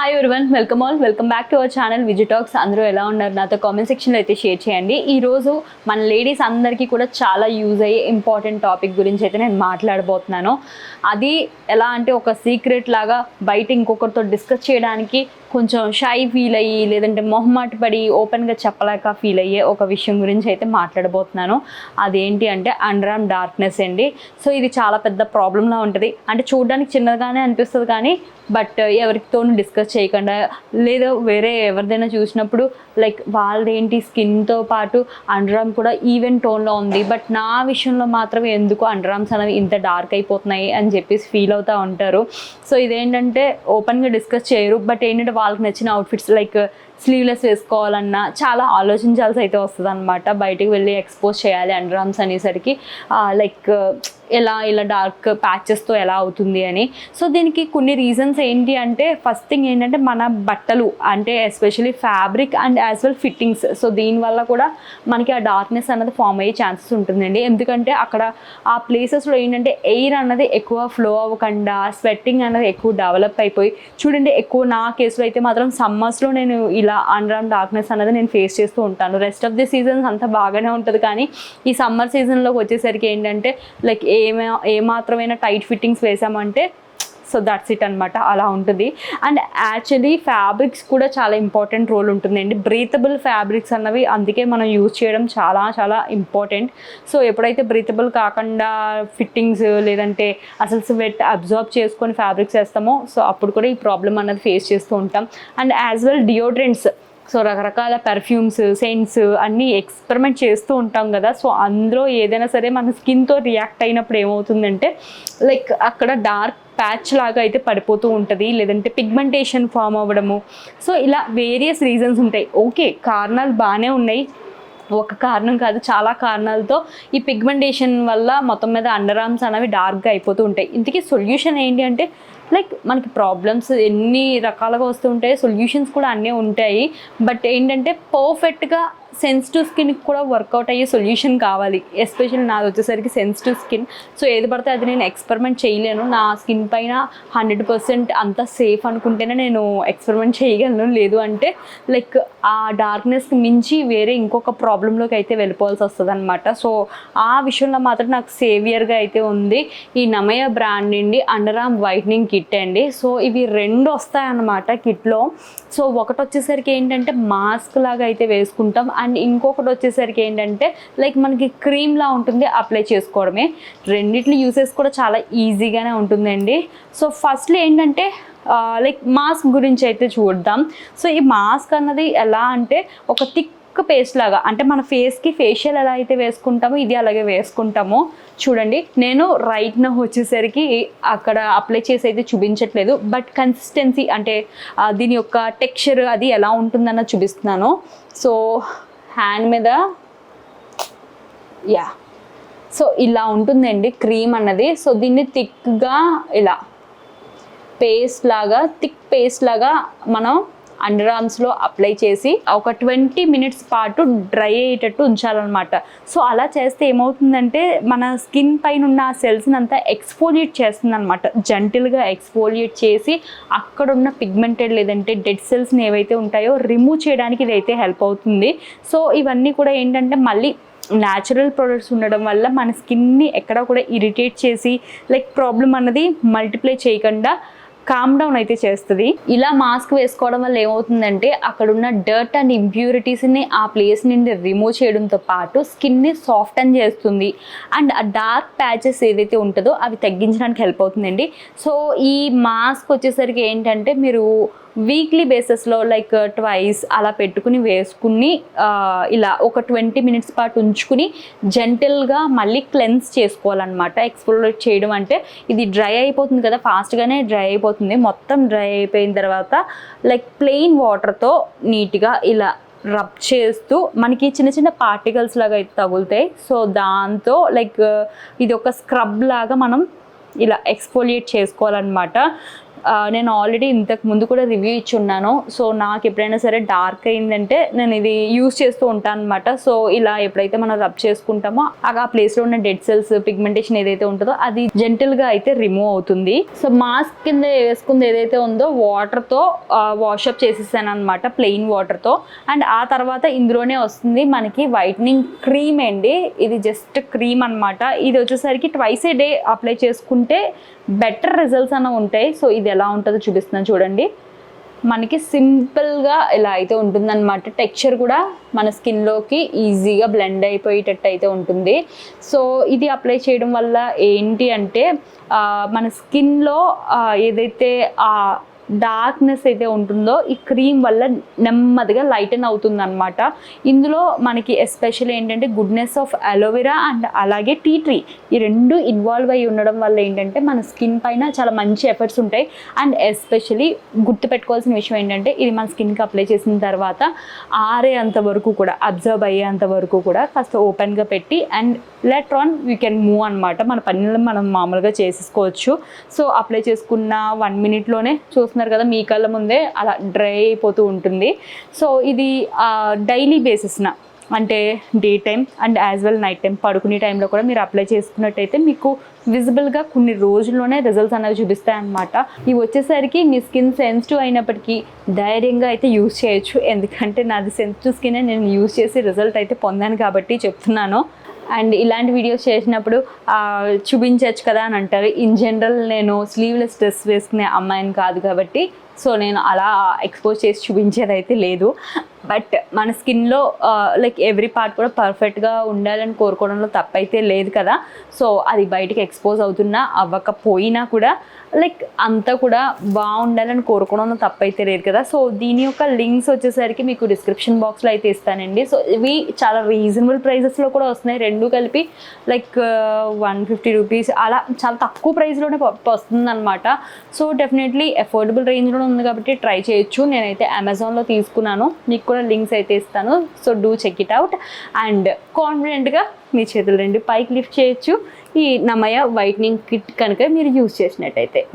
Hi everyone, welcome back to our channel విజుటాక్స్. అందరూ ఎలా ఉన్నారు? నాతో కామెంట్ సెక్షన్లో అయితే షేర్ చేయండి. ఈరోజు మన లేడీస్ అందరికీ కూడా చాలా యూజ్ అయ్యే ఇంపార్టెంట్ టాపిక్ గురించి అయితే నేను మాట్లాడబోతున్నాను. అది ఎలా అంటే ఒక సీక్రెట్ లాగా బయట ఇంకొకరితో డిస్కస్ చేయడానికి కొంచెం షై ఫీల్ అయ్యి లేదంటే మొహమాట పడి ఓపెన్గా చెప్పలేక ఫీల్ అయ్యే ఒక విషయం గురించి అయితే మాట్లాడబోతున్నాను. అదేంటి అంటే అండర్ ఆర్మ్ డార్క్నెస్ అండి. సో ఇది చాలా పెద్ద ప్రాబ్లంలా ఉంటుంది. అంటే చూడడానికి చిన్నగానే అనిపిస్తుంది కానీ బట్ ఎవరితోనూ డిస్కస్ చేయకుండా లేదా వేరే ఎవరిదైనా చూసినప్పుడు లైక్ వాళ్ళదేంటి స్కిన్తో పాటు అండర్ ఆర్మ్ కూడా ఈవెన్ టోన్లో ఉంది, బట్ నా విషయంలో మాత్రం ఎందుకు అండర్ ఆర్మ్స్ అనేవి ఇంత డార్క్ అయిపోతున్నాయి అని చెప్పేసి ఫీల్ అవుతూ ఉంటారు. సో ఇదేంటంటే ఓపెన్గా డిస్కస్ చేయరు, బట్ ఏంటంటే వాళ్ళకి నచ్చిన అవుట్ఫిట్స్ లైక్ స్లీవ్లెస్ వేసుకోవాలన్నా చాలా ఆలోచించాల్సి అయితే వస్తుంది అనమాట. బయటికి వెళ్ళి ఎక్స్పోజ్ చేయాలి అండర్ ఆర్మ్స్ అనేసరికి లైక్ ఇలా డార్క్ ప్యాచెస్తో ఎలా అవుతుంది అని. సో దీనికి కొన్ని రీజన్స్ ఏంటి అంటే ఫస్ట్ థింగ్ ఏంటంటే మన బట్టలు అంటే especially fabric and as well fittings. So దీనివల్ల కూడా మనకి ఆ డార్క్నెస్ అన్నది ఫామ్ అయ్యే ఛాన్సెస్ ఉంటుందండి. ఎందుకంటే అక్కడ ఆ ప్లేసెస్లో ఏంటంటే ఎయిర్ అన్నది ఎక్కువ ఫ్లో అవ్వకుండా స్వెట్టింగ్ అన్నది ఎక్కువ డెవలప్ అయిపోయి చూడండి. ఎక్కువ నా కేసులో అయితే మాత్రం సమ్మర్స్లో నేను ఇలా అండర్ ఆర్మ్ డార్క్నెస్ అన్నది నేను ఫేస్ చేస్తూ ఉంటాను. రెస్ట్ ఆఫ్ ది సీజన్స్ అంతా బాగానే ఉంటుంది, కానీ ఈ సమ్మర్ సీజన్లోకి వచ్చేసరికి ఏంటంటే లైక్ ఏమాత్రమైనా టైట్ ఫిట్టింగ్స్ వేసామంటే సో దట్స్ ఇట్ అనమాట, అలా ఉంటుంది. అండ్ యాక్చువల్లీ ఫ్యాబ్రిక్స్ కూడా చాలా ఇంపార్టెంట్ రోల్ ఉంటుందండి. బ్రీతబుల్ ఫ్యాబ్రిక్స్ అన్నవి అందుకే మనం యూజ్ చేయడం చాలా చాలా ఇంపార్టెంట్. సో ఎప్పుడైతే బ్రీతబుల్ కాకుండా ఫిట్టింగ్స్ లేదంటే అసలు స్వెట్ అబ్జార్బ్ చేసుకొని ఫ్యాబ్రిక్స్ వేస్తామో సో అప్పుడు కూడా ఈ ప్రాబ్లం అన్నది ఫేస్ చేస్తూ ఉంటాం. And as well deodorants, so రకరకాల పెర్ఫ్యూమ్స్ సెంట్స్ అన్నీ ఎక్స్పెరిమెంట్ చేస్తూ ఉంటాం కదా. సో అందులో ఏదైనా సరే మన స్కిన్తో రియాక్ట్ అయినప్పుడు ఏమవుతుందంటే లైక్ అక్కడ డార్క్ ప్యాచ్ లాగా అయితే పడిపోతూ ఉంటుంది, లేదంటే పిగ్మెంటేషన్ ఫామ్ అవ్వడము. సో ఇలా వేరియస్ రీజన్స్ ఉంటాయి. ఓకే, కారణాలు బాగానే ఉన్నాయి, ఒక కారణం కాదు చాలా కారణాలతో ఈ పిగ్మెంటేషన్ వల్ల మొత్తం మీద అండర్ ఆర్మ్స్ అనేవి డార్క్గా అయిపోతూ ఉంటాయి. ఇంతకీ సొల్యూషన్ ఏంటి అంటే లైక్ మనకి ప్రాబ్లమ్స్ ఎన్ని రకాలుగా వస్తూ ఉంటాయి, సొల్యూషన్స్ కూడా అన్నీ ఉంటాయి. బట్ ఏంటంటే పర్ఫెక్ట్గా సెన్సిటివ్ స్కిన్కి కూడా వర్కౌట్ అయ్యే సొల్యూషన్ కావాలి. ఎస్పెషల్లీ నాది వచ్చేసరికి సెన్సిటివ్ స్కిన్. సో ఏది పడితే అది నేను ఎక్స్పెరిమెంట్ చేయలేను. నా స్కిన్ పైన 100% అంతా సేఫ్ అనుకుంటేనే నేను ఎక్స్పెరిమెంట్ చేయగలను, లేదు అంటే లైక్ ఆ డార్క్నెస్కి మించి వేరే ఇంకొక ప్రాబ్లంలోకి అయితే వెళ్ళిపోవాల్సి వస్తుంది అనమాట. సో ఆ విషయంలో మాత్రం నాకు సేవియర్గా అయితే ఉంది ఈ నమయా బ్రాండ్ నుండి అండర్ ఆర్మ్ వైట్నింగ్ కిట్ అండి. సో ఇవి 2 వస్తాయన్నమాట కిట్లో. సో ఒకటి వచ్చేసరికి ఏంటంటే మాస్క్ లాగా అయితే వేసుకుంటాం, అండ్ ఇంకొకటి వచ్చేసరికి ఏంటంటే లైక్ మనకి క్రీమ్లా ఉంటుంది, అప్లై చేసుకోవడమే. రెండిట్లు యూసెస్ కూడా చాలా ఈజీగానే ఉంటుందండి. సో ఫస్ట్లో ఏంటంటే లైక్ మాస్క్ గురించి అయితే చూద్దాం. సో ఈ మాస్క్ అన్నది ఎలా అంటే ఒక థిక్ పేస్ట్ లాగా, అంటే మన ఫేస్కి ఫేషియల్ ఎలా అయితే వేసుకుంటామో ఇది అలాగే వేసుకుంటామో. చూడండి, నేను రైట్ నా వచ్చేసరికి అక్కడ అప్లై చేసి అయితే చూపించట్లేదు, బట్ కన్సిస్టెన్సీ అంటే దీని యొక్క టెక్స్చర్ అది ఎలా ఉంటుందన్న చూపిస్తున్నాను. సో హ్యాండ్ మీద సో ఇలా ఉంటుందండి క్రీమ్ అన్నది. సో దీన్ని థిక్గా ఇలా థిక్ పేస్ట్ లాగా మనం అండర్ ఆర్మ్స్లో అప్లై చేసి ఒక 20 minutes పాటు డ్రై అయ్యేటట్టు ఉంచాలన్నమాట. సో అలా చేస్తే ఏమవుతుందంటే మన స్కిన్ పైన ఉన్న సెల్స్ని అంతా ఎక్స్ఫోలియేట్ చేస్తుంది అనమాట. జెంటిల్గా ఎక్స్ఫోలియేట్ చేసి అక్కడున్న పిగ్మెంటెడ్ లేదంటే డెడ్ సెల్స్ని ఏవైతే ఉంటాయో రిమూవ్ చేయడానికి ఇదైతే హెల్ప్ అవుతుంది. సో ఇవన్నీ కూడా ఏంటంటే మళ్ళీ న్యాచురల్ ప్రొడక్ట్స్ ఉండడం వల్ల మన స్కిన్ని ఎక్కడ కూడా ఇరిటేట్ చేసి లైక్ ప్రాబ్లం అన్నది మల్టిప్లై చేయకుండా కామ్ డౌన్ అయితే చేస్తుంది. ఇలా మాస్క్ వేసుకోవడం వల్ల ఏమవుతుందంటే అక్కడున్న డర్ట్ అండ్ ఇంప్యూరిటీస్ని ఆ ప్లేస్ నుండి రిమూవ్ చేయడంతో పాటు స్కిన్ని సాఫ్టన్ చేస్తుంది, అండ్ ఆ డార్క్ ప్యాచెస్ ఏదైతే ఉంటుందో అవి తగ్గించడానికి హెల్ప్ అవుతుందండి. సో ఈ మాస్క్ వచ్చేసరికి ఏంటంటే మీరు వీక్లీ బేసిస్లో లైక్ ట్వైస్ అలా పెట్టుకుని వేసుకుని ఇలా ఒక 20 minutes పాటు ఉంచుకుని జెంటల్గా మళ్ళీ క్లెన్స్ చేసుకోవాలన్నమాట. ఎక్స్ఫోలియేట్ చేయడం అంటే ఇది డ్రై అయిపోతుంది కదా, ఫాస్ట్గానే డ్రై అయిపోతుంది. మొత్తం డ్రై అయిపోయిన తర్వాత లైక్ ప్లెయిన్ వాటర్తో నీట్గా ఇలా రబ్ చేస్తూ మనకి చిన్న చిన్న పార్టికల్స్ లాగా అయితే తగులుతాయి. సో దాంతో లైక్ ఇది ఒక స్క్రబ్ లాగా మనం ఇలా ఎక్స్ఫోలియేట్ చేసుకోవాలన్నమాట. నేను ఆల్రెడీ ఇంతకు ముందు కూడా రివ్యూ ఇచ్చి ఉన్నాను. సో నాకు ఎప్పుడైనా సరే డార్క్ అయిందంటే నేను ఇది యూస్ చేస్తూ ఉంటాను అనమాట. సో ఇలా ఎప్పుడైతే మనం రబ్ చేసుకుంటామో ఆ ప్లేస్లో ఉన్న డెడ్ సెల్స్, పిగ్మెంటేషన్ ఏదైతే ఉంటుందో అది జెంటిల్గా అయితే రిమూవ్ అవుతుంది. సో మాస్క్ కింద వేసుకుంది ఏదైతే ఉందో వాటర్తో వాషప్ చేసేసాను అనమాట, ప్లెయిన్ వాటర్తో. అండ్ ఆ తర్వాత ఇందులోనే వస్తుంది మనకి వైట్నింగ్ క్రీమ్ అండి. ఇది జస్ట్ క్రీమ్ అనమాట. ఇది వచ్చేసరికి ట్వైస్ ఏ డే అప్లై చేసుకుంటే బెటర్ రిజల్ట్స్ అన్న ఉంటాయి. సో ఇది ఎలా ఉంటుందో చూపిస్తున్నాను చూడండి. మనకి సింపుల్గా ఇలా అయితే ఉంటుందన్నమాట. టెక్స్చర్ కూడా మన స్కిన్లోకి ఈజీగా బ్లెండ్ అయిపోయేటట్టు అయితే ఉంటుంది. సో ఇది అప్లై చేయడం వల్ల ఏంటి అంటే మన స్కిన్లో ఏదైతే డార్క్నెస్ అయితే ఉంటుందో ఈ క్రీమ్ వల్ల నెమ్మదిగా లైటన్ అవుతుంది అనమాట. ఇందులో మనకి ఎస్పెషల్ ఏంటంటే గుడ్నెస్ ఆఫ్ అలోవెరా అండ్ అలాగే టీ ట్రీ, ఈ రెండు ఇన్వాల్వ్ అయ్యి ఉండడం వల్ల ఏంటంటే మన స్కిన్ పైన చాలా మంచి ఎఫెక్ట్స్ ఉంటాయి. అండ్ ఎస్పెషలీ గుర్తుపెట్టుకోవాల్సిన విషయం ఏంటంటే ఇది మన స్కిన్కి అప్లై చేసిన తర్వాత ఆరేంత వరకు కూడా, అబ్జర్వ్ అయ్యేంత వరకు కూడా కాస్త ఓపెన్గా పెట్టి and letter on you can move అనమాట. మన పనులను మనం మామూలుగా చేసేసుకోవచ్చు. సో అప్లై చేసుకున్న 1 minute-లోనే చూస్తున్నారు కదా మీ కళ్ళ ముందే అలా డ్రై అయిపోతూ ఉంటుంది. సో ఇది డైలీ బేసిస్న అంటే day time and as well night time పడుకునే టైంలో కూడా మీరు అప్లై చేసుకున్నట్టయితే మీకు విజిబుల్గా కొన్ని రోజుల్లోనే రిజల్ట్స్ అనేవి చూపిస్తాయి అన్నమాట. ఇవి వచ్చేసరికి మీ స్కిన్ సెన్సిటివ్ అయినప్పటికీ ధైర్యంగా అయితే యూజ్ చేయొచ్చు. ఎందుకంటే నాది సెన్సిటివ్ స్కిన్ నేను యూజ్ చేసి రిజల్ట్ అయితే పొందాను కాబట్టి చెప్తున్నాను. అండ్ ఇలాంటి వీడియోస్ చేసినప్పుడు చూపించవచ్చు కదా అని అంటారు. ఇన్ జనరల్ నేను స్లీవ్లెస్ డ్రెస్ వేసుకునే అమ్మాయిని కాదు కాబట్టి సో నేను అలా ఎక్స్పోజ్ చేసి చూపించేది అయితే లేదు. బట్ మన స్కిన్లో లైక్ ఎవ్రీ పార్ట్ కూడా పర్ఫెక్ట్గా ఉండాలని కోరుకోవడంలో తప్పైతే లేదు కదా. సో అది బయటికి ఎక్స్పోజ్ అవుతున్నా అవ్వకపోయినా కూడా లైక్ అంతా కూడా బాగుండాలని కోరుకోవడంలో తప్పైతే లేదు కదా. సో దీని యొక్క లింక్స్ వచ్చేసరికి మీకు డిస్క్రిప్షన్ బాక్స్లో అయితే ఇస్తానండి. సో ఇవి చాలా రీజనబుల్ ప్రైజెస్లో కూడా వస్తున్నాయి, రెండు కలిపి లైక్ 150 రూపీస్ అలా చాలా తక్కువ ప్రైస్లోనే వస్తుంది అనమాట. సో డెఫినెట్లీ అఫోర్డబుల్ రేంజ్లో ఉంది కాబట్టి ట్రై చేయొచ్చు. నేనైతే అమెజాన్లో తీసుకున్నాను, మీకు కూడా లింక్స్ అయితే ఇస్తాను. So do check it out and కాన్ఫిడెంట్గా మీ చేతులు 2 పైకి లిఫ్ట్ చేయొచ్చు ఈ నమయా వైట్నింగ్ కిట్ కనుక మీరు యూజ్ చేసినట్టయితే.